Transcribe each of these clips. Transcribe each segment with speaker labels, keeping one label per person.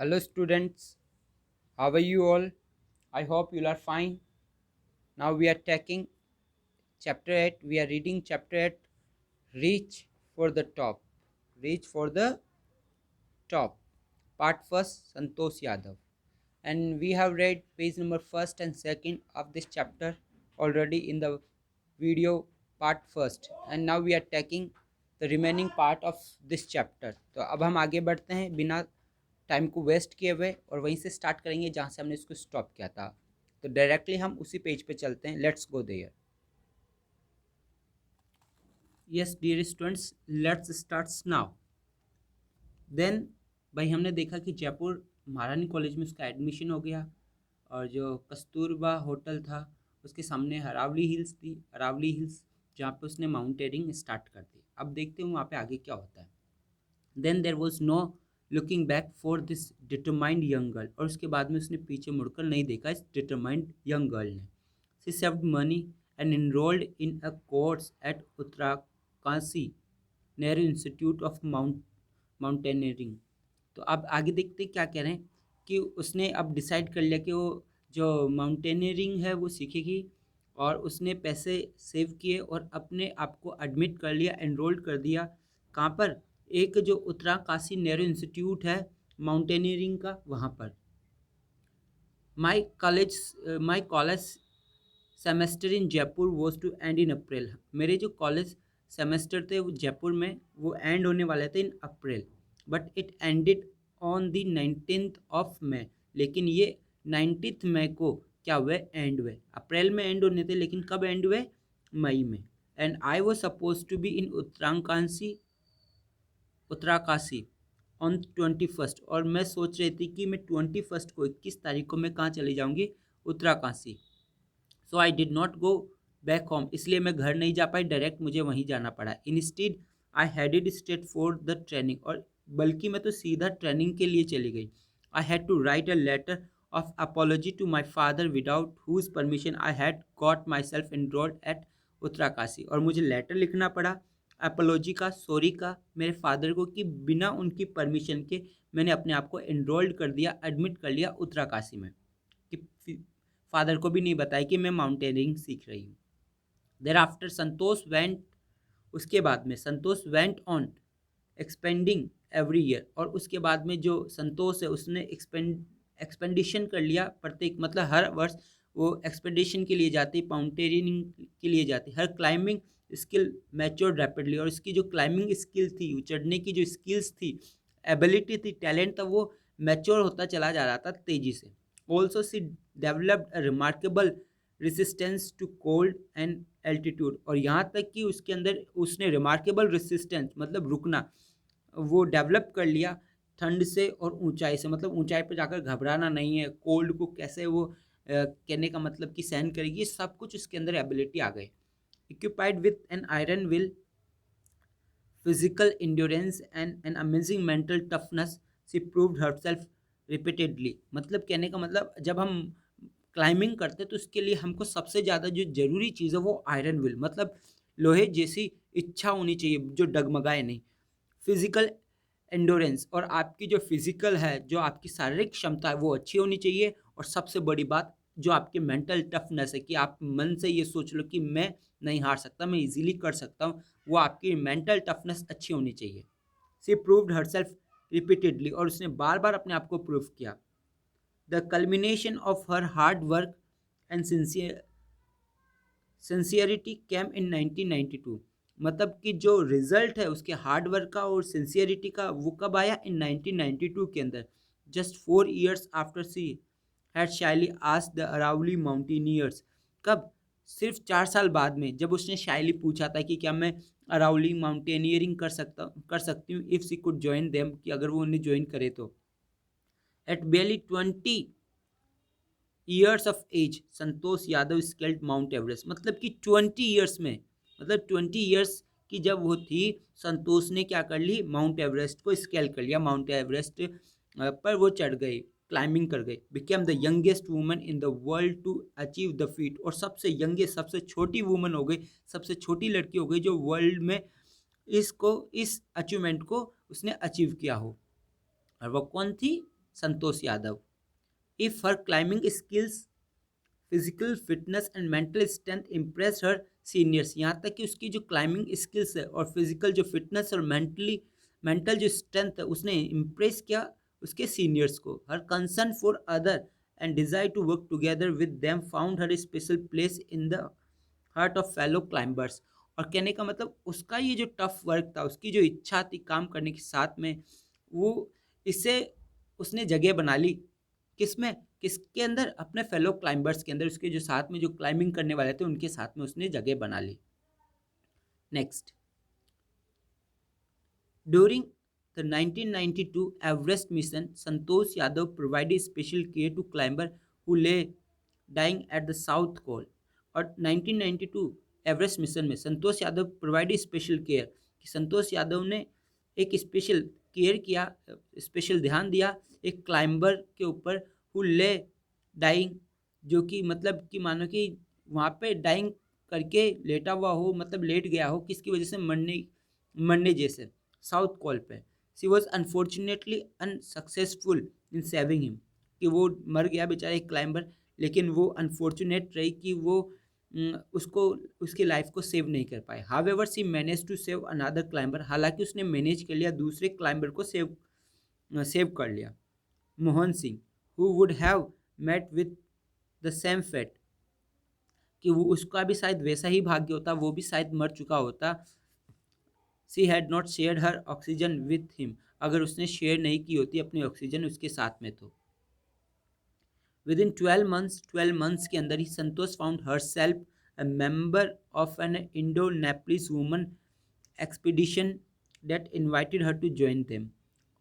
Speaker 1: Hello students, how are you all? I hope you are fine. Now we are taking chapter 8. We are reading chapter 8, Reach for the Top. Reach for the Top. Part first, Santosh Yadav. And we have read page number first and second of this chapter already in the video part first. And now we are taking the remaining part of this chapter. तो अब हम आगे बढ़ते हैं बिना time को waste किए हुए और वहीं से स्टार्ट करेंगे जहाँ से हमने इसको स्टॉप किया था। तो डायरेक्टली हम उसी पेज पे चलते हैं। Let's go there. Yes dear students, let's start now. Then भाई हमने देखा कि जयपुर महारानी कॉलेज में उसका एडमिशन हो गया और जो कस्तूरबा होटल था उसके सामने अरावली हिल्स थी, अरावली हिल्स जहाँ पे उसने माउंटेनिंग स्टार्ट कर दी। अब देखते हैं वहाँ पे आगे क्या होता है। Then there was no looking back for this determined young girl, और उसके बाद में उसने पीछे मुड़कर नहीं देखा इस डिटरमाइंड यंग गर्ल ने। She saved money and enrolled in a course eight Uttarkashi Nehru institute of mountaineering. तो अब आगे देखते क्या कह रहे हैं कि उसने अब डिसाइड कर लिया कि वो जो माउंटेनियरिंग है वो सीखेगी, और उसने पैसे सेव किए और अपने आप को एडमिट कर लिया, एनरोल्ड कर दिया। कहाँ पर? एक जो उत्तराकाशी नेहरू इंस्टीट्यूट है माउंटेनियरिंग का, वहाँ पर। My college semester in Jaipur was to end in April. मेरे जो कॉलेज सेमेस्टर थे वो जयपुर में वो एंड होने वाले थे in April, but it ended on the 19th of May. लेकिन ये 19th मई को क्या हुए? एंड हुए। अप्रैल में एंड होने थे लेकिन कब एंड हुए? मई में। And I was suppose to be in Uttarkashi on 21st, और मैं सोच रही थी कि मैं 21st को 21 तारीख को मैं कहाँ चली जाऊँगी? Uttarkashi. So I did not go back home, इसलिए मैं घर नहीं जा पाई, डायरेक्ट मुझे वहीं जाना पड़ा। Instead I headed straight for the training, और बल्कि मैं तो सीधा ट्रेनिंग के लिए चली गई। I had to write a letter of apology to my father without whose permission I had got myself enrolled at Uttarkashi, और मुझे लेटर लिखना पड़ा अपॉलॉजी का, सॉरी का, मेरे फादर को कि बिना उनकी परमिशन के मैंने अपने आप को एनरोल्ड कर दिया, एडमिट कर लिया उत्तराकाशी में, कि फादर को भी नहीं बताया कि मैं माउंटेनियरिंग सीख रही हूँ। देर आफ्टर संतोष वेंट, उसके बाद में Santosh went on expending every year, और उसके बाद में जो संतोष है उसने एक्सपेंडिशन कर लिया प्रत्येक, मतलब हर वर्ष वो एक्सपेडिशन के लिए जाती, माउंटेनियरिंग के लिए जाती। हर क्लाइंबिंग स्किल मैच्योर रैपिडली, और इसकी जो क्लाइंबिंग स्किल थी, चढ़ने की जो स्किल्स थी, एबिलिटी थी, टैलेंट था, वो मैच्योर होता चला जा रहा था तेजी से। Also she developed a remarkable resistance to cold and altitude, और यहाँ तक कि उसके अंदर उसने रिमार्केबल रेसिस्टेंस मतलब रुकना वो डेवलप कर लिया ठंड से और ऊंचाई से, मतलब ऊंचाई पर जाकर घबराना नहीं है, कोल्ड को कैसे वो कहने का मतलब कि सहन करेगी, सब कुछ उसके अंदर एबिलिटी आ गई। Equipped with an iron will, physical endurance and an amazing mental toughness, she proved herself repeatedly. मतलब कहने का मतलब जब हम क्लाइंबिंग करते तो उसके लिए हमको सबसे ज़्यादा जो ज़रूरी चीज़ है वो आयरन विल, मतलब लोहे जैसी इच्छा होनी चाहिए जो डगमगाए नहीं। फिजिकल एंडोरेंस, और आपकी जो फिजिकल है, जो आपकी शारीरिक क्षमता है वो अच्छी होनी चाहिए, और सबसे बड़ी बात जो आपकी मेंटल टफनेस है कि आप मन से ये सोच लो कि मैं नहीं हार सकता, मैं इजीली कर सकता हूँ, वो आपकी मेंटल टफनेस अच्छी होनी चाहिए। शी प्रूव्ड हरसेल्फ रिपीटेडली, और उसने बार बार अपने आप को प्रूव किया। The culmination of her hard work and sincerity came in 1992, मतलब कि जो रिजल्ट है उसके हार्ड वर्क का और सिंसियरिटी का वो कब आया? इन 1992 के अंदर, just 4 years after she had shyly asked the Aravalli mountaineers. कब? सिर्फ 4 साल बाद में, जब उसने शाइली पूछा था कि क्या मैं अरावली माउंटेनियरिंग कर सकती हूँ, if she could join them, कि अगर वो उन्हें ज्वाइन करे तो। At barely 20 years of age Santosh Yadav scaled Mount Everest, मतलब कि 20 years में, मतलब 20 years की जब वो थी, संतोष ने क्या कर ली? माउंट एवरेस्ट को स्केल कर लिया, माउंट एवरेस्ट पर वो चढ़ गई, क्लाइंबिंग कर गई। Became the youngest woman in the world to achieve the feat, और सबसे यंगेस्ट, सबसे छोटी वुमन हो गई, सबसे छोटी लड़की हो गई जो वर्ल्ड में इस अचीवमेंट को उसने अचीव किया हो। और वो कौन थी? Santosh Yadav. If her climbing skills, physical fitness and mental strength impress her seniors, यहाँ तक कि उसकी जो क्लाइंबिंग स्किल्स है और फिजिकल जो फिटनेस और मेंटल जो स्ट्रेंथ है उसने इम्प्रेस किया उसके सीनियर्स को. Her concern for other and desire to work together with them found her special place in the heart of fellow climbers. और कहने का मतलब उसका ये जो टफ वर्क था, उसकी जो इच्छा थी काम करने के साथ में, वो इससे उसने जगह बना ली. किसमें? किसके अंदर? अपने फेलो क्लाइंबर्स के अंदर. उसके जो साथ में जो क्लाइंबिंग करने वाले थे उनके साथ में उसने जगह बना ली. Next, during the 1992 Everest mission Santosh Yadav provided special care to climber who lay dying at the South Col. और 1992 एवरेस्ट मिशन में Santosh Yadav provided special care, कि संतोष यादव ने एक स्पेशल केयर किया, स्पेशल ध्यान दिया एक क्लाइंबर के ऊपर हु ले डाइंग, जो कि मतलब कि मानो कि वहाँ पे डाइंग करके लेटा हुआ हो, मतलब लेट गया हो, किसकी वजह से? मरने मरने जैसे साउथ कॉल पे. She was unfortunately unsuccessful in saving him, कि वो मर गया बेचारा एक क्लाइंबर, लेकिन वो अनफॉर्चुनेट रही कि वो उसको उसकी लाइफ को सेव नहीं कर पाए. However she manage to save another climber, हालांकि उसने मैनेज कर लिया दूसरे क्लाइंबर को सेव कर लिया. Mohan Singh who would have met with the same fate, कि वो उसका भी शायद वैसा ही भाग्य होता, वो भी शायद मर चुका होता. She had not share her oxygen with him, अगर उसने शेयर नहीं की होती अपनी ऑक्सीजन उसके साथ में. तो विद इन 12 मंथ्स के अंदर ही Santosh found herself a member of an Indo Nepalese woman expedition that invited her to join them.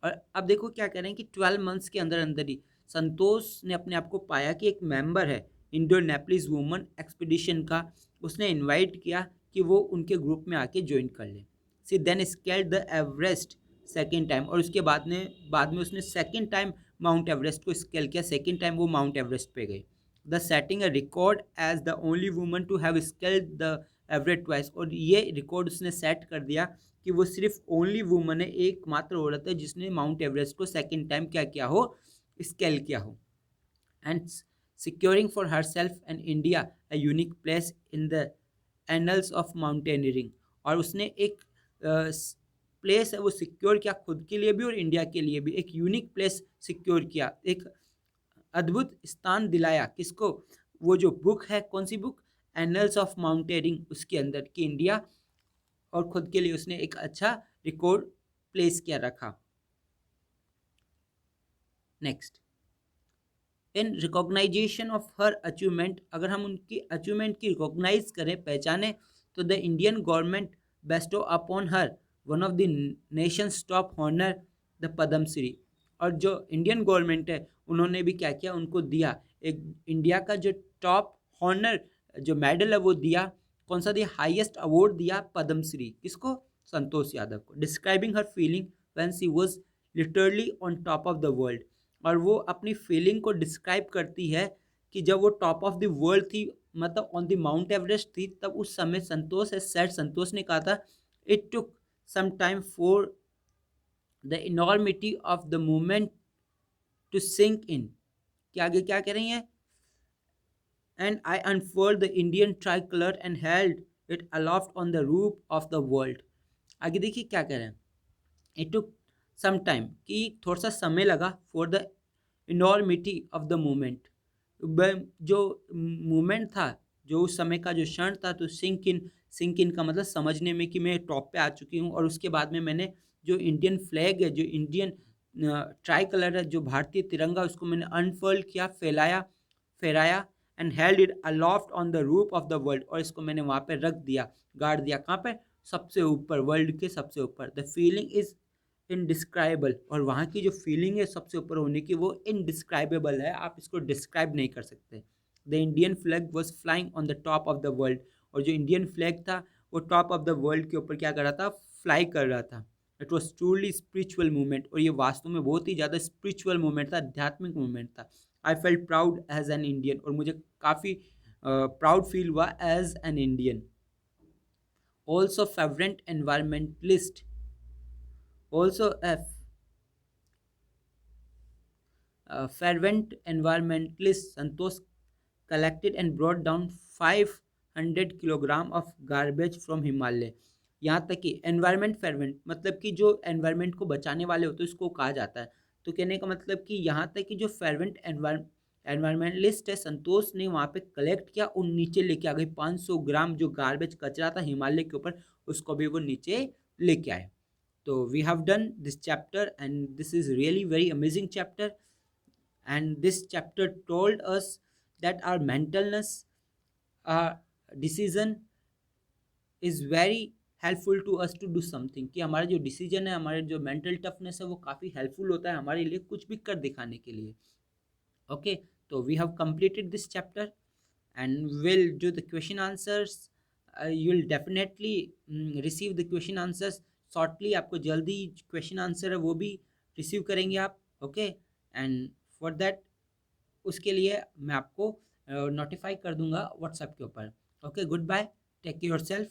Speaker 1: और अब देखो क्या कह रहे हैं कि 12 मंथ्स के अंदर अंदर ही संतोष ने अपने आप को पाया कि एक मेंबर है इंडो नेपलिस वुमन एक्सपीडिशन का, उसने इनवाइट किया कि वो उनके ग्रुप में आके ज्वाइन कर ले. She then scaled the Everest second time, और उसके बाद में उसने सेकेंड टाइम माउंट एवरेस्ट को स्केल किया. सेकेंड टाइम वो माउंट एवरेस्ट पे गई. The setting a record as the only woman to have scaled the Everest twice, और ये रिकॉर्ड उसने सेट कर दिया कि वो सिर्फ ओनली वुमन है, एकमात्र औरत है जिसने माउंट एवरेस्ट को सेकेंड टाइम क्या किया हो? स्केल किया हो. And securing for her self and India a unique place in the annuls of mountaineering, और उसने एक प्लेस है वो सिक्योर किया खुद के लिए भी और इंडिया के लिए भी. एक यूनिक प्लेस सिक्योर किया, एक अद्भुत स्थान दिलाया. किसको? वो जो बुक है, कौन सी बुक? एनल्स ऑफ माउंटेनियरिंग, उसके अंदर की इंडिया और खुद के लिए उसने एक अच्छा रिकॉर्ड प्लेस किया रखा. Next, in recognition of her achievement, अगर हम उनकी अचीवमेंट की रिकॉग्नाइज करें, पहचाने, तो the Indian government bestows upon her one of the nation's top honour the Padma Shri. और जो इंडियन गवर्नमेंट है उन्होंने भी क्या किया? उनको दिया एक इंडिया का जो टॉप हॉनर जो मेडल है वो दिया. कौन सा दिया? हाईएस्ट अवार्ड दिया, पद्मश्री. किसको? संतोष यादव को. Describing her feeling when she was literally on top of the world, और वो अपनी फीलिंग को डिस्क्राइब करती है कि जब वो टॉप ऑफ द वर्ल्ड थी, मतलब ऑन द माउंट एवरेस्ट थी, तब उस समय संतोष है सेठ संतोष ने कहा था, it took some time for the enormity of the movement to sink in. कि आगे क्या कह रही हैं? And I unfold the Indian tricolour and held it aloft on the roof of the world. आगे देखिए क्या कह रहे हैं. इट टुक सम टाइम, कि थोड़ा सा समय लगा, for the enormity of the moment, जो मोमेंट था, जो उस समय का जो क्षण था, तो सिंक इन का मतलब समझने में कि मैं टॉप पे आ चुकी हूँ. और उसके बाद में मैंने जो इंडियन फ्लैग है, जो इंडियन ट्राई कलर है, जो भारतीय तिरंगा, उसको मैंने अनफर्ल किया, फहराया and held it aloft on the roof of the world, और इसको मैंने वहाँ पे रख दिया, गाड़ दिया. कहाँ पे? सबसे ऊपर, वर्ल्ड के सबसे ऊपर. द फीलिंग इज इनडिस्क्राइबल, और वहाँ की जो फीलिंग है सबसे ऊपर होने की, वो इनडिस्क्राइबेबल है, आप इसको डिस्क्राइब नहीं कर सकते. The Indian flag was flying on the top of the world, और जो इंडियन फ्लैग था वो टॉप ऑफ द वर्ल्ड के ऊपर क्या कर रहा था? फ्लाई कर रहा था. It was truly spiritual movement, और ये वास्तव में बहुत ही ज़्यादा स्पिरिचुअल मूवमेंट था, आध्यात्मिक मूवमेंट था. I felt proud as an Indian, और मुझे काफ़ी प्राउड फील हुआ as an Indian. Also fervent environmentalist, also fervent environmentalist Santosh collected and brought down 500 kilogram of garbage from Himalaya. यहाँ तक कि एनवायरमेंट फेरवेंट मतलब कि जो एनवायरमेंट को बचाने वाले होते हैं उसको कहा जाता है। तो कहने का मतलब कि यहाँ तक कि जो फेरवेंट एनवायरमेंटलिस्ट है संतोष ने वहाँ पे कलेक्ट किया और नीचे लेके आ गए 500 ग्राम जो गार्बेज कचरा था हिमालय के ऊपर, उसको भी वो नीचे लेके आए। तो we have done this chapter and this is really very amazing chapter, and this chapter told us that our mentalness, our decision is very helpful to us to do something, कि हमारा जो डिसीजन है, हमारे जो mental toughness है वो काफ़ी helpful होता है हमारे लिए कुछ भी कर दिखाने के लिए। ओके, तो we have completed this chapter and will do the question answers. You will definitely receive the question answers shortly. आपको जल्दी क्वेश्चन आंसर है वो भी रिसीव करेंगे आप। ओके, एंड फॉर दैट उसके लिए मैं आपको नोटिफाई कर दूंगा व्हाट्सएप के ऊपर। Okay, goodbye, take care yourself.